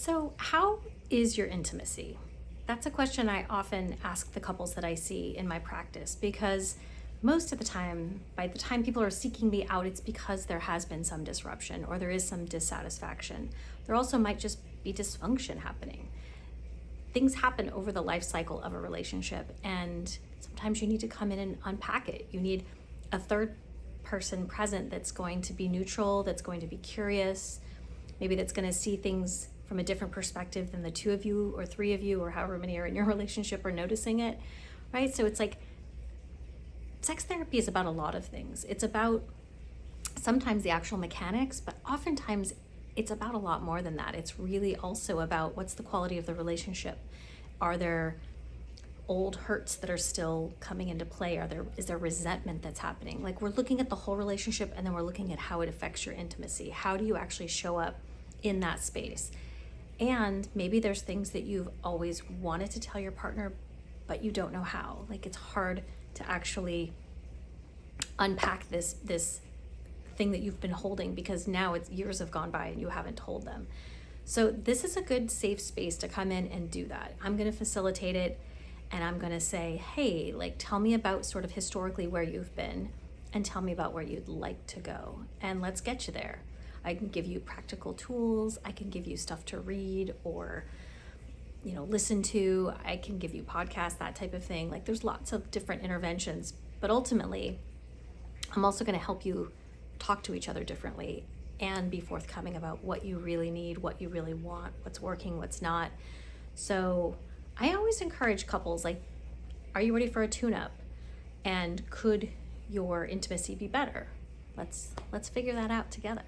So, how is your intimacy? That's a question I often ask the couples that I see in my practice because most of the time, by the time people are seeking me out, it's because there has been some disruption or there is some dissatisfaction. There also might just be dysfunction happening. Things happen over the life cycle of a relationship, and sometimes you need to come in and unpack it. You need a third person present that's going to be neutral, that's going to be curious, maybe that's going to see things from a different perspective than the two of you or three of you or however many are in your relationship are noticing it, right? So it's like sex therapy is about a lot of things. It's about sometimes the actual mechanics, but oftentimes it's about a lot more than that. It's really also about what's the quality of the relationship. Are there old hurts that are still coming into play? Is there resentment that's happening? Like, we're looking at the whole relationship, and then we're looking at how it affects your intimacy. How do you actually show up in that space? And maybe there's things that you've always wanted to tell your partner, but you don't know how. Like, it's hard to actually unpack this thing that you've been holding because now it's years have gone by and you haven't told them. So this is a good safe space to come in and do that. I'm going to facilitate it, and I'm going to say, hey, like, tell me about sort of historically where you've been and tell me about where you'd like to go, and let's get you there. I can give you practical tools. I can give you stuff to read or, listen to. I can give you podcasts, that type of thing. Like, there's lots of different interventions, but ultimately, I'm also going to help you talk to each other differently and be forthcoming about what you really need, what you really want, what's working, what's not. So I always encourage couples, like, are you ready for a tune-up? And could your intimacy be better? Let's figure that out together.